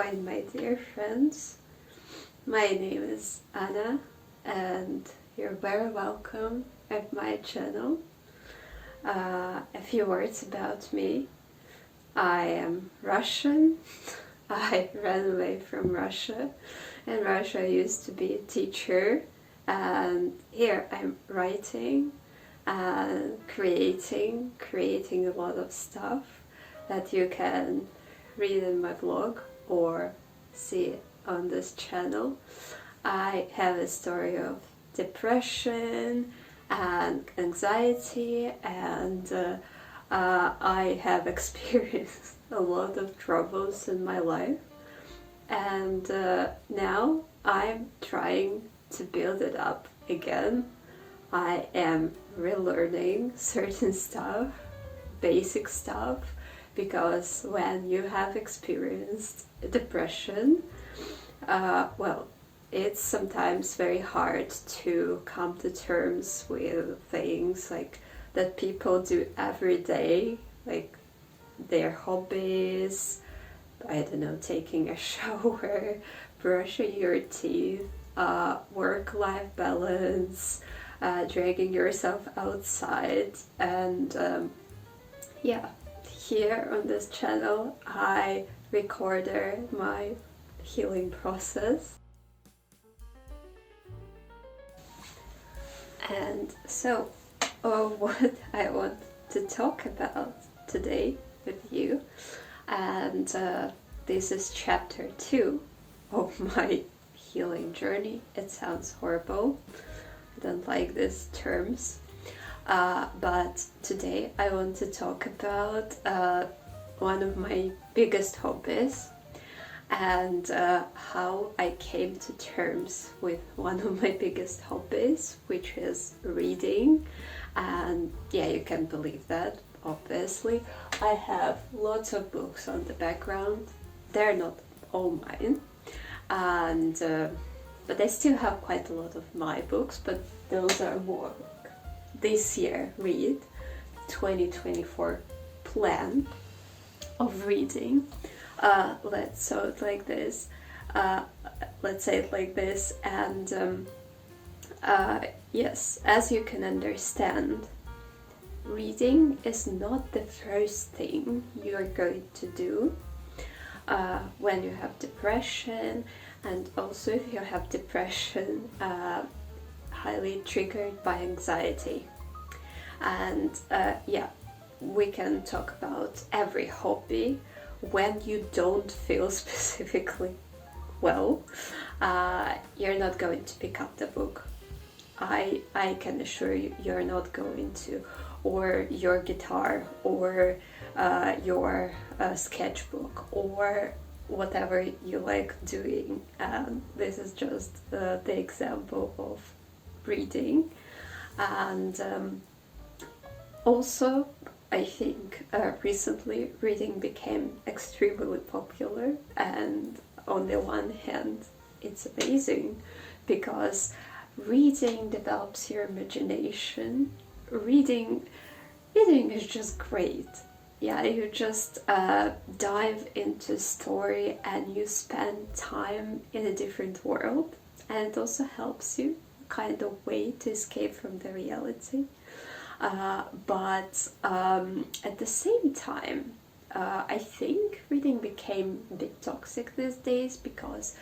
everyone, my dear friends. My name is Anna and you're very welcome at my channel. A few words about me. I am Russian. I ran away from Russia. In Russia I used to be a teacher, and here I'm writing and creating a lot of stuff that you can read in my blog or see on this channel. I have a story of depression and anxiety, and I have experienced a lot of troubles in my life, and now I'm trying to build it up again. I am relearning certain stuff, basic stuff, because when you have experienced depression, well, it's sometimes very hard to come to terms with things like that people do every day, like their hobbies, I don't know, taking a shower, brushing your teeth, work-life balance, dragging yourself outside, and yeah. Here on this channel I recorded my healing process. And so what I want to talk about today with you, and this is chapter 2 of my healing journey. It sounds horrible, I don't like these terms. But today I want to talk about one of my biggest hobbies, and how I came to terms with one of my biggest hobbies, which is reading. And yeah, you can believe that, obviously. I have lots of books on the background. They're not all mine, and but I still have quite a lot of my books, but those are more this year read 2024 plan of reading. Let's say it like this, and yes, as you can understand, reading is not the first thing you're going to do when you have depression, and also if you have depression highly triggered by anxiety. And yeah, we can talk about every hobby. When you don't feel specifically well, you're not going to pick up the book. I can assure you, you're not going to. Or your guitar, or your sketchbook, or whatever you like doing. This is just the example of reading. And also I think recently reading became extremely popular, and on the one hand it's amazing because reading develops your imagination. Reading is just great. Yeah, you just dive into a story and you spend time in a different world, and it also helps you kind of way to escape from the reality. But at the same time, I think reading became a bit toxic these days because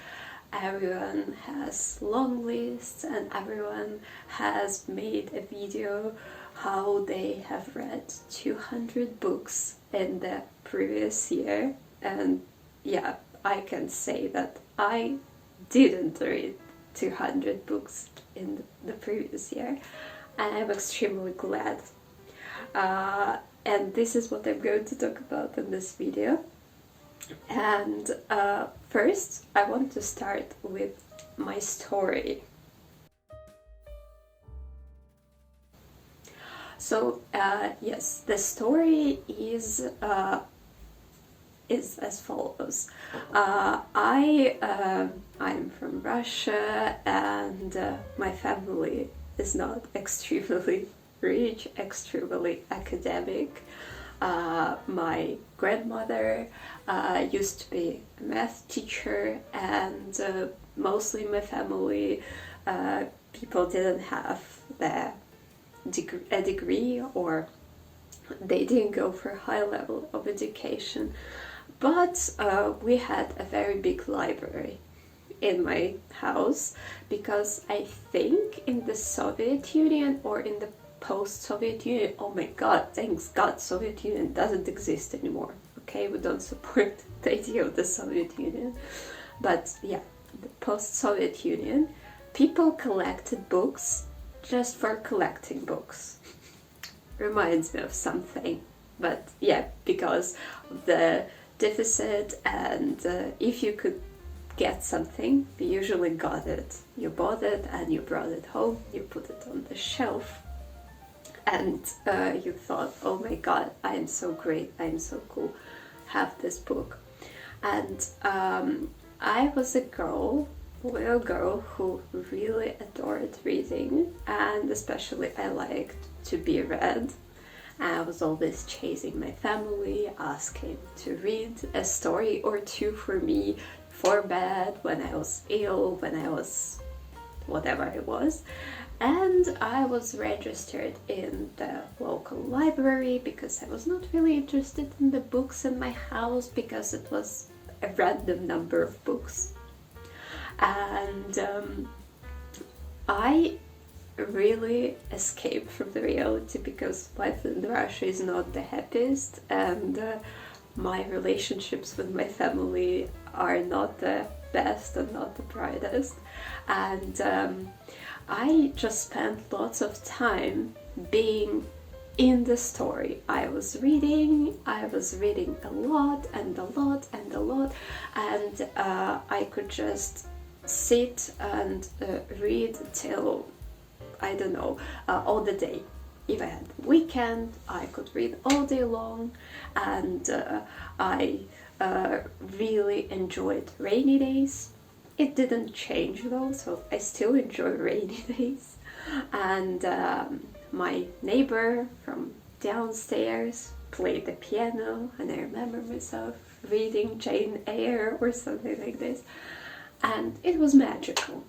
everyone has long lists and everyone has made a video how they have read 200 books in the previous year. And yeah, I can say that I didn't read 200 books in the previous year, and I'm extremely glad. And this is what I'm going to talk about in this video. And first I want to start with my story. So yes, the story is as follows. I'm from Russia, and my family is not extremely rich, extremely academic. My grandmother used to be a math teacher, and mostly in my family people didn't have a degree, or they didn't go for a high level of education. But we had a very big library in my house, because I think in the Soviet Union, or in the post-Soviet Union, oh my god, thanks god, Soviet Union doesn't exist anymore. Okay, we don't support the idea of the Soviet Union. But yeah, the post-Soviet Union, people collected books just for collecting books. Reminds me of something. But yeah, because of the deficit, and if you could get something, you usually got it. You bought it and you brought it home, you put it on the shelf, and you thought, oh my god, I am so great, I am so cool, have this book. And I was a little girl who really adored reading, and especially I liked to be read. I was always chasing my family, asking to read a story or two for me for bed, when I was ill, when I was whatever I was. And I was registered in the local library because I was not really interested in the books in my house, because it was a random number of books. And I really escaped from the reality, because life in Russia is not the happiest, and my relationships with my family are not the best and not the brightest. And I just spent lots of time being in the story. I was reading a lot and a lot and a lot, and I could just sit and read till, I don't know, all the day. If I had the weekend, I could read all day long, and I really enjoyed rainy days. It didn't change though, so I still enjoy rainy days. And my neighbor from downstairs played the piano, and I remember myself reading Jane Eyre or something like this, and it was magical.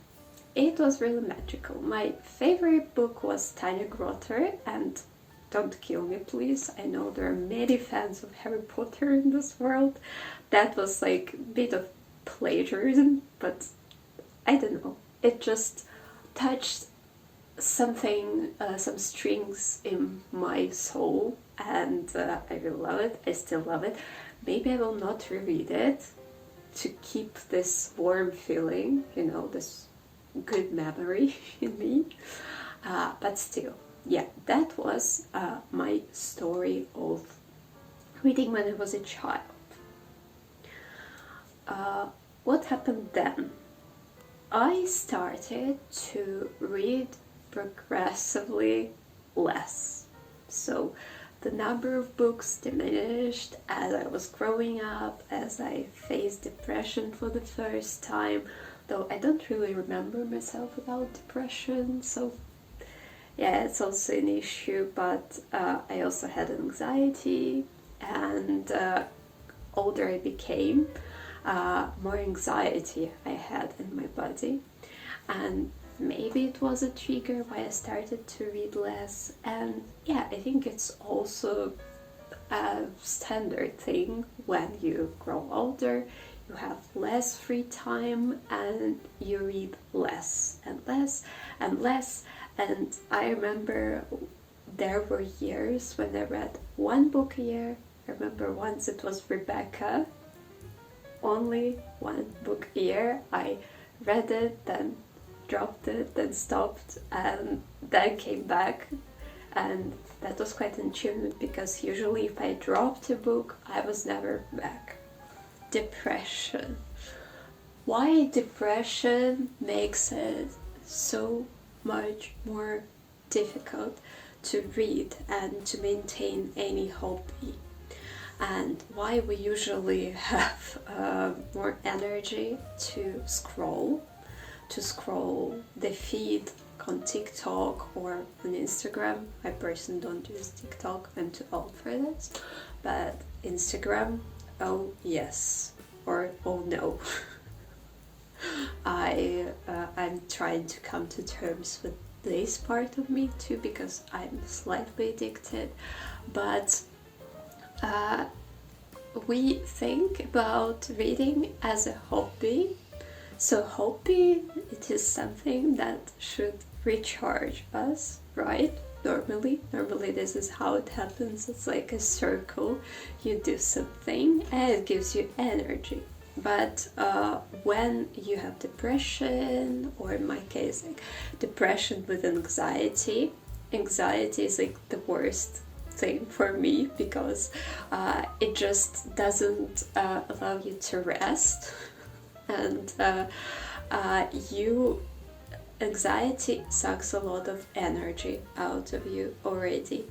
It was really magical. My favorite book was Tanya Grotter, and don't kill me please, I know there are many fans of Harry Potter in this world. That was like a bit of plagiarism, but I don't know, it just touched something, some strings in my soul, and I really love it. I still love it. Maybe I will not reread it to keep this warm feeling, you know, this good memory in me, but still, yeah, that was my story of reading when I was a child. What happened then? I started to read progressively less. So the number of books diminished as I was growing up, as I faced depression for the first time, though I don't really remember myself without depression, so yeah, it's also an issue. But I also had anxiety, and older I became, more anxiety I had in my body, and maybe it was a trigger why I started to read less. And yeah, I think it's also a standard thing when you grow older. You have less free time and you read less and less and less. And I remember there were years when I read one book a year. I remember once it was Rebecca, only one book a year. I read it, then dropped it, then stopped, and then came back. And that was quite an achievement, because usually if I dropped a book, I was never back. Depression. Why depression makes it so much more difficult to read and to maintain any hobby, and why we usually have more energy to scroll the feed like on TikTok or on Instagram. I personally don't use TikTok, I'm too old for this, but Instagram, oh yes, or oh no. I'm trying to come to terms with this part of me too, because I'm slightly addicted, but we think about reading as a hobby. So hobby, it is something that should recharge us, right? Normally this is how it happens. It's like a circle. You do something and it gives you energy. But when you have depression, or in my case, like depression with anxiety is like the worst thing for me, because it just doesn't allow you to rest, and anxiety sucks a lot of energy out of you already.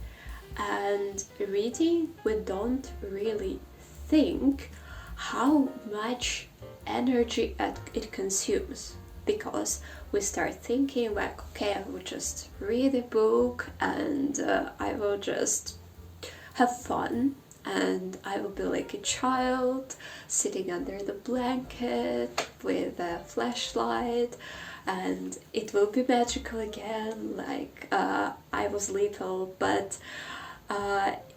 And reading, we don't really think how much energy it consumes, because we start thinking like, okay, I will just read a book and I will just have fun, and I will be like a child sitting under the blanket with a flashlight, and it will be magical again, like I was little. But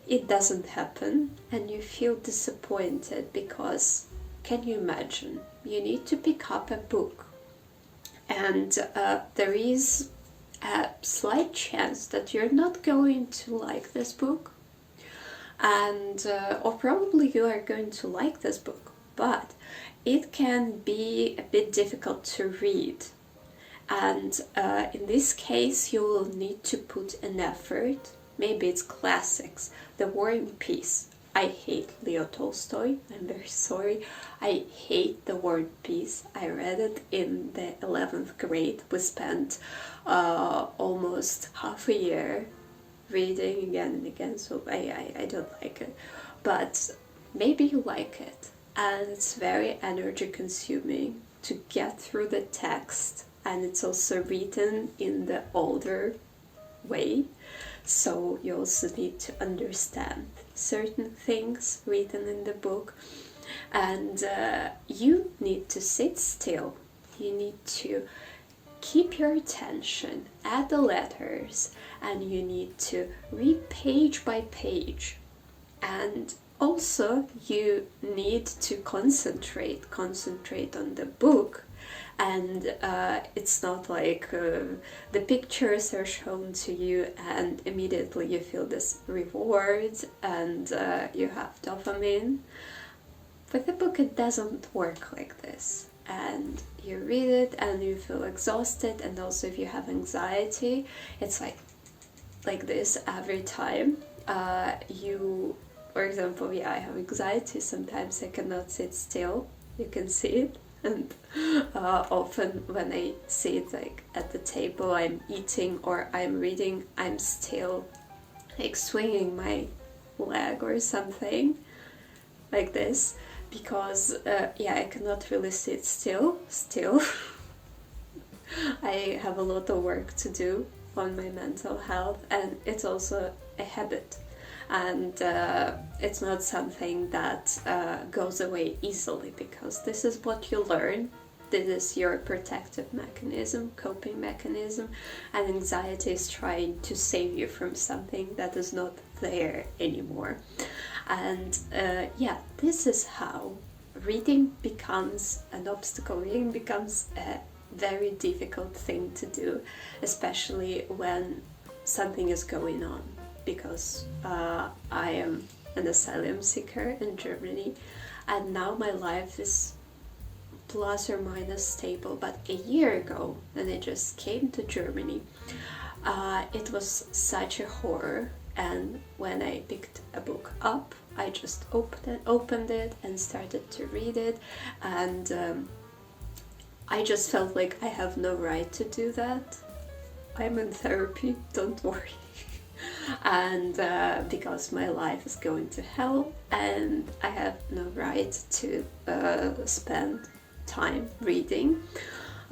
it doesn't happen, and you feel disappointed, because can you imagine, you need to pick up a book, and there is a slight chance that you're not going to like this book, and or probably you are going to like this book, but it can be a bit difficult to read. And in this case, you will need to put an effort. Maybe it's classics, The War and Peace. I hate Leo Tolstoy, I'm very sorry. I hate The War and Peace. I read it in the 11th grade. We spent almost half a year reading again and again, so I don't like it. But maybe you like it, and it's very energy consuming to get through the text, and it's also written in the older way, so you also need to understand certain things written in the book, and you need to sit still, you need to keep your attention at the letters, and you need to read page by page, and also you need to concentrate on the book. And it's not like the pictures are shown to you and immediately you feel this reward and you have dopamine. With the book it doesn't work like this, and you read it and you feel exhausted, and also if you have anxiety, it's like this every time. For example, I have anxiety, sometimes I cannot sit still, you can see it. And often when I sit like at the table, I'm eating or I'm reading, I'm still like swinging my leg or something like this, because I cannot really sit still. I have a lot of work to do on my mental health, and it's also a habit. And it's not something that goes away easily, because this is what you learn. This is your protective mechanism, coping mechanism, and anxiety is trying to save you from something that is not there anymore. And this is how reading becomes an obstacle. Reading becomes a very difficult thing to do, especially when something is going on. Because I am an asylum seeker in Germany, and now my life is plus or minus stable. But a year ago, when I just came to Germany, it was such a horror. And when I picked a book up, I just opened it and started to read it, and I just felt like I have no right to do that. I'm in therapy, don't worry. And because my life is going to hell and I have no right to spend time reading.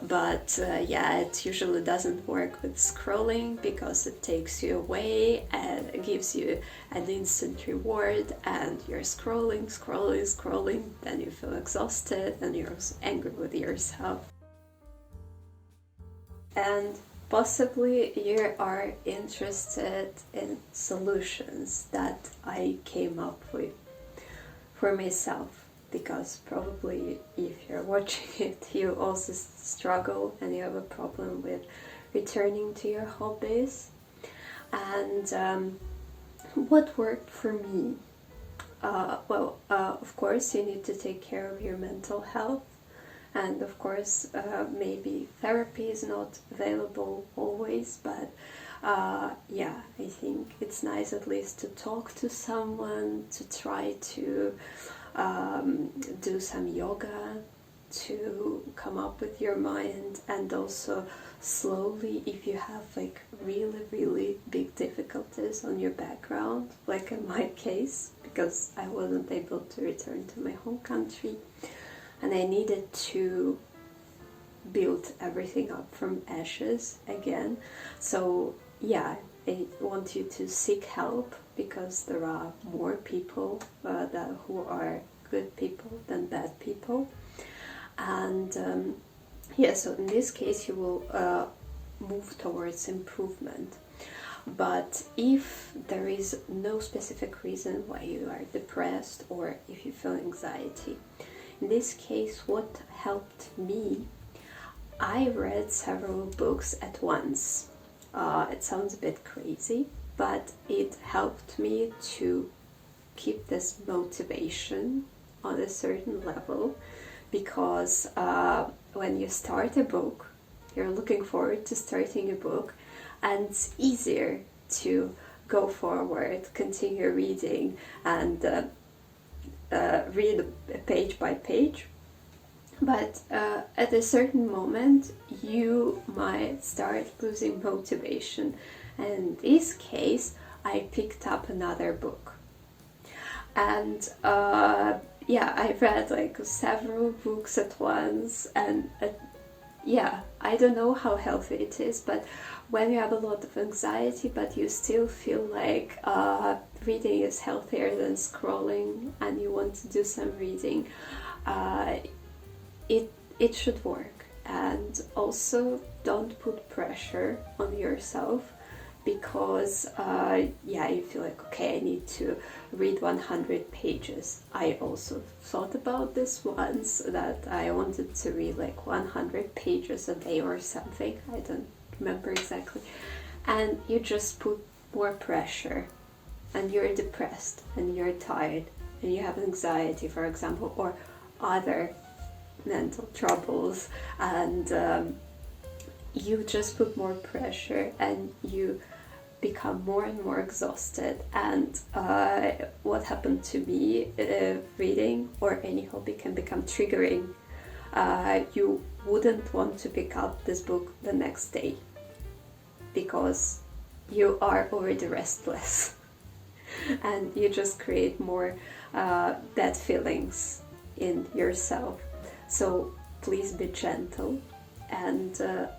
But yeah, it usually doesn't work with scrolling because it takes you away and it gives you an instant reward, and you're scrolling, then you feel exhausted and you're angry with yourself. And possibly you are interested in solutions that I came up with for myself, because probably if you're watching it, you also struggle and you have a problem with returning to your hobbies. And what worked for me? Of course, you need to take care of your mental health, and of course, maybe therapy is not available always, but yeah, I think it's nice at least to talk to someone, to try to do some yoga, to come up with your mind, and also slowly, if you have like really big difficulties on your background, like in my case, because I wasn't able to return to my home country and I needed to build everything up from ashes again. So yeah, I want you to seek help, because there are more people who are good people than bad people. And yeah, so in this case you will move towards improvement. But if there is no specific reason why you are depressed or if you feel anxiety, in this case, what helped me, I read several books at once. It sounds a bit crazy, but it helped me to keep this motivation on a certain level, because when you start a book, you're looking forward to starting a book, and it's easier to go forward, continue reading, and read page by page. But at a certain moment, you might start losing motivation. And in this case, I picked up another book. And yeah, I read like several books at once. And yeah, I don't know how healthy it is, but when you have a lot of anxiety, but you still feel like reading is healthier than scrolling, and you want to do some reading, it should work. And also, don't put pressure on yourself, because yeah, you feel like, okay, I need to read 100 pages. I also thought about this once, that I wanted to read like 100 pages a day or something, I don't remember exactly, and you just put more pressure, and you're depressed and you're tired and you have anxiety, for example, or other mental troubles, and you just put more pressure and you become more and more exhausted. And what happened to me, reading or any hobby can become triggering. You wouldn't want to pick up this book the next day because you are already restless and you just create more bad feelings in yourself. So please be gentle, and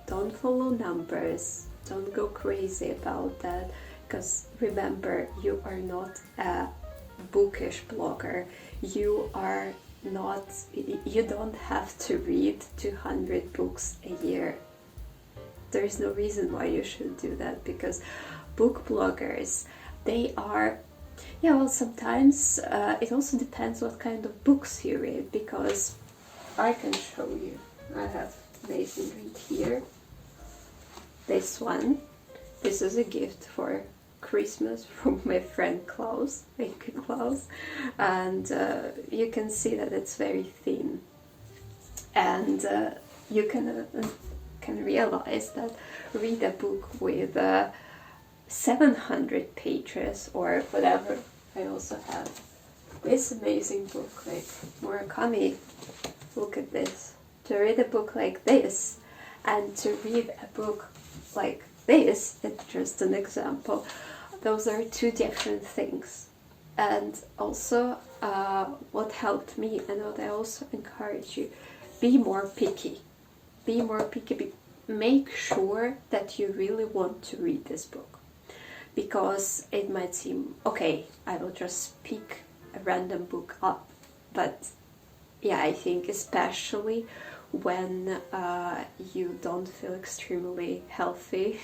don't follow numbers, don't go crazy about that, because remember, you are not a bookish blogger. You don't have to read 200 books a year. There is no reason why you should do that, because book bloggers, they are, yeah, well, sometimes it also depends what kind of books you read, because I can show you. I have amazing read here. This one. This is a gift for Christmas from my friend Klaus. Thank you, Klaus. And you can see that it's very thin. And you can realize that read a book with 700 pages or whatever. I also have this amazing book, like Murakami. Look at this. To read a book like this and to read a book like this, it's just an example. Those are two different things. And also, what helped me and what I also encourage you, be more picky. be more picky. Make sure that you really want to read this book, because it might seem, okay, I will just pick a random book up, but yeah, I think especially when you don't feel extremely healthy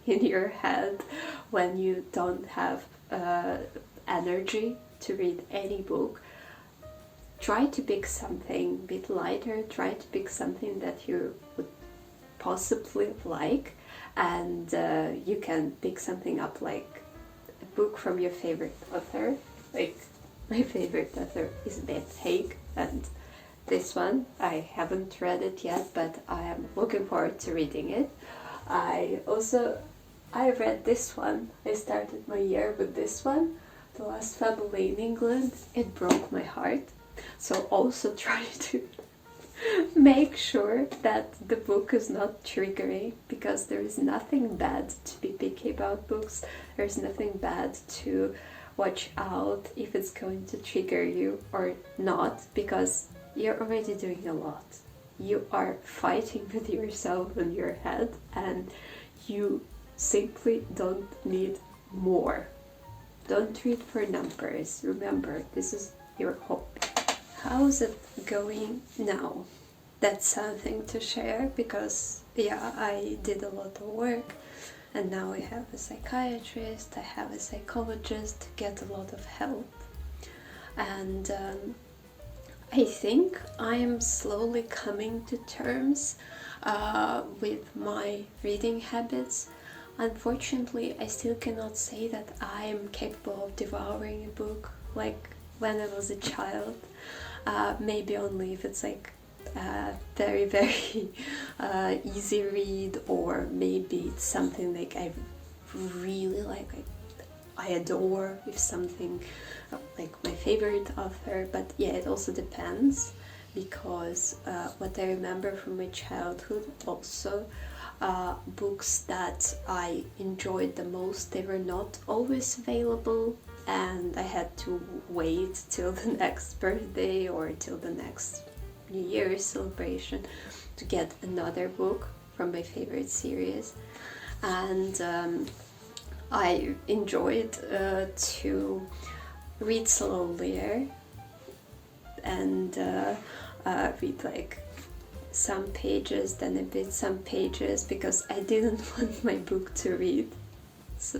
in your head, when you don't have energy to read any book, try to pick something a bit lighter, try to pick something that you would possibly like, and you can pick something up like a book from your favorite author. Like, my favorite author is Beth Haig, and this one, I haven't read it yet, but I am looking forward to reading it. I read this one. I started my year with this one, The Last Family in England. It broke my heart. So also try to make sure that the book is not triggering, because there is nothing bad to be picky about books. There's nothing bad to watch out if it's going to trigger you or not, because you're already doing a lot. You are fighting with yourself in your head, and you simply don't need more. Don't read for numbers. Remember, this is your hobby. How's it going now? That's something to share, because yeah, I did a lot of work, and now I have a psychiatrist, I have a psychologist to get a lot of help. And I think I am slowly coming to terms with my reading habits. Unfortunately, I still cannot say that I am capable of devouring a book like when I was a child. Maybe only if it's like very, very easy read, or maybe it's something like I really like I adore, if something like my favorite author. But yeah, it also depends, because what I remember from my childhood also, books that I enjoyed the most, they were not always available, and I had to wait till the next birthday or till the next New Year's celebration to get another book from my favorite series. And I enjoyed to read slowly and read like some pages, then a bit some pages, because I didn't want my book to read, so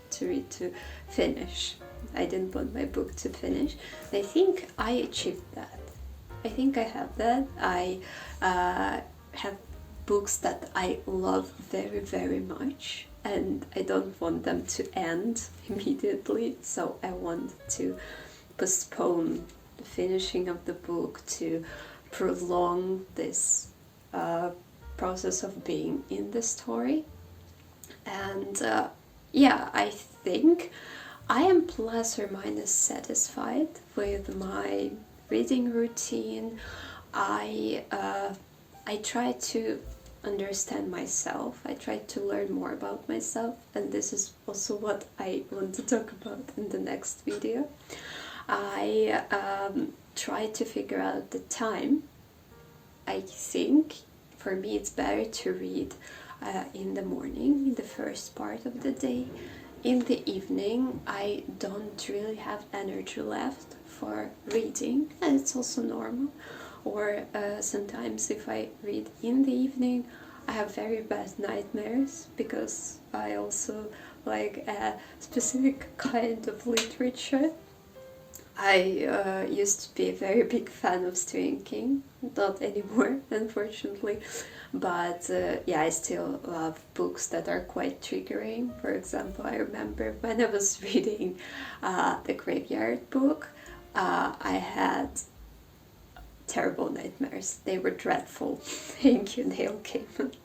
to finish. I didn't want my book to finish. I think I achieved that. I think I have that. I have books that I love very, very much, and I don't want them to end immediately, so I want to postpone the finishing of the book, to prolong this process of being in the story. And yeah, I think I am plus or minus satisfied with my reading routine. I try to understand myself. I try to learn more about myself, and this is also what I want to talk about in the next video. I try to figure out the time. I think for me it's better to read in the morning, in the first part of the day. In the evening I don't really have energy left for reading, and it's also normal. Or sometimes if I read in the evening, I have very bad nightmares, because I also like a specific kind of literature. I used to be a very big fan of Stephen King, not anymore, unfortunately, but yeah, I still love books that are quite triggering. For example, I remember when I was reading The Graveyard Book, I had terrible nightmares. They were dreadful. Thank you, Neil Gaiman.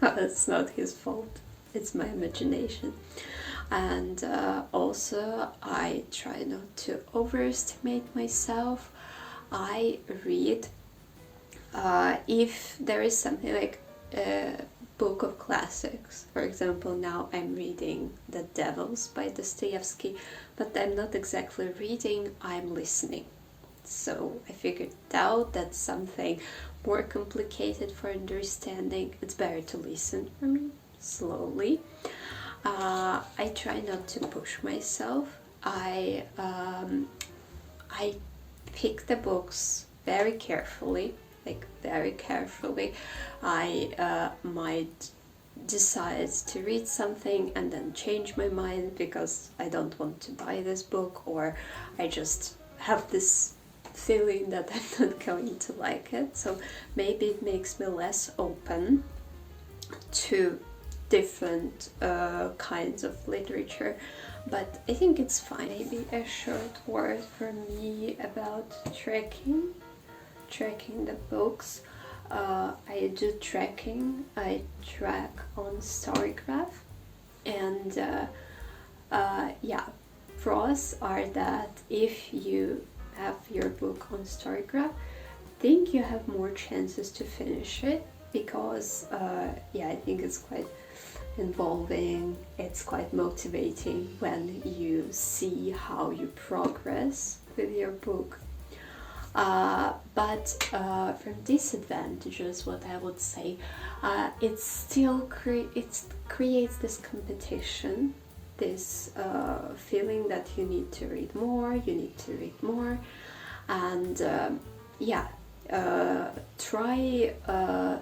It's not his fault, it's my imagination. And also I try not to overestimate myself. I read if there is something like a book of classics. For example, now I'm reading The Devils by Dostoevsky, but I'm not exactly reading, I'm listening. So I figured out that something more complicated for understanding, it's better to listen for me slowly. I try not to push myself. I pick the books very carefully, like very carefully. I might decide to read something and then change my mind because I don't want to buy this book, or I just have this feeling that I'm not going to like it. So maybe it makes me less open to different kinds of literature, but I think it's fine. Maybe a short word for me about tracking the books. I do tracking. I track on Storygraph, and yeah, pros are that if you have your book on Storygraph, I think you have more chances to finish it, because yeah, I think it's quite involving, it's quite motivating when you see how you progress with your book. But from disadvantages, what I would say, it still creates this competition, this feeling that you need to read more, and yeah, try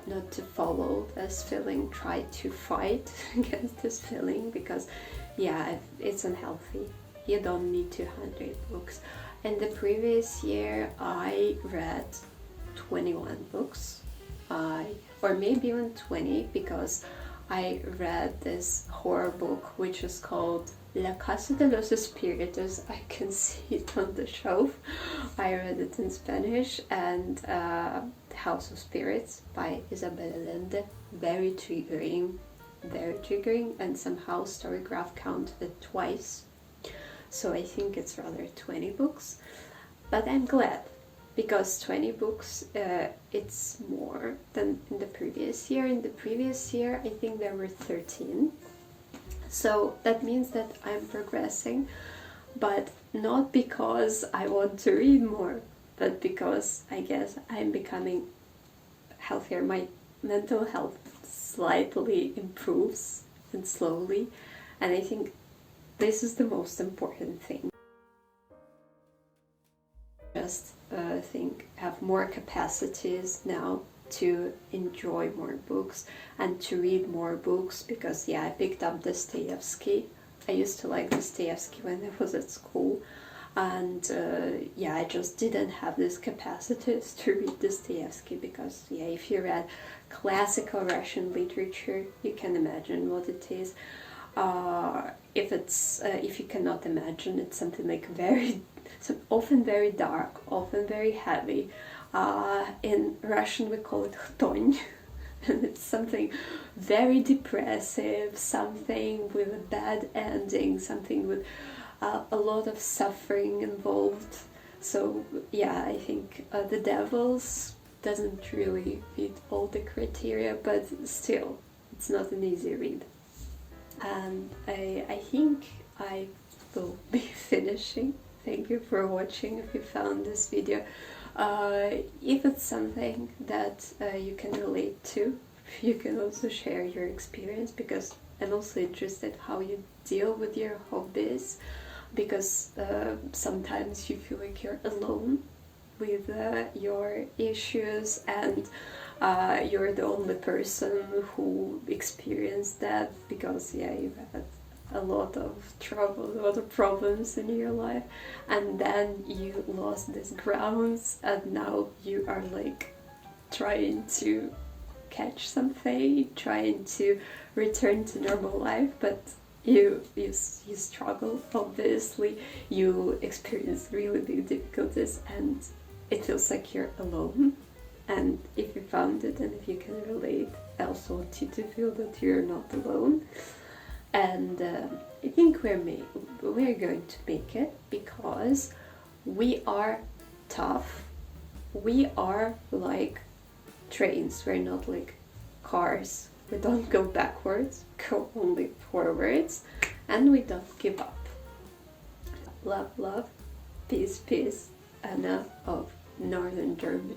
not to follow this feeling, try to fight against this feeling, because yeah, it's unhealthy. You don't need 200 books. In the previous year I read 21 books, or maybe even 20, because I read this horror book which is called La Casa de los Espíritus. I can see it on the shelf. I read it in Spanish, and House of Spirits by Isabel Allende. Very triggering, and somehow Storygraph counted it twice. So I think it's rather 20 books, but I'm glad, because 20 books, it's more than in the previous year. In the previous year, I think there were 13. So that means that I'm progressing, but not because I want to read more, but because I guess I'm becoming healthier. My mental health slightly improves, and slowly, and I think this is the most important thing. Just have more capacities now to enjoy more books and to read more books, because yeah, I picked up Dostoevsky. I used to like Dostoevsky when I was at school, and yeah, I just didn't have this capacities to read Dostoevsky, because yeah, if you read classical Russian literature, you can imagine what it is. If you cannot imagine, it's something like often very dark, often very heavy. In Russian we call it chtoń, and it's something very depressive, something with a bad ending, something with a lot of suffering involved. So yeah, I think The Devils doesn't really fit all the criteria, but still, it's not an easy read. And I think I will be finishing. Thank you for watching. If you found this video, if it's something that you can relate to, you can also share your experience, because I'm also interested how you deal with your hobbies, because sometimes you feel like you're alone with your issues, and you're the only person who experienced that, because yeah, you've had a lot of trouble, a lot of problems in your life, and then you lost these grounds, and now you are like trying to catch something, trying to return to normal life, but you struggle, obviously, you experience really big difficulties, and it feels like you're alone. And if you found it, and if you can relate, I also want you to feel that you're not alone. And I think we're going to make it, because we are tough. We are like trains, we're not like cars. We don't go backwards, go only forwards, and we don't give up. Love, love, peace, peace. Anna of Northern Germany.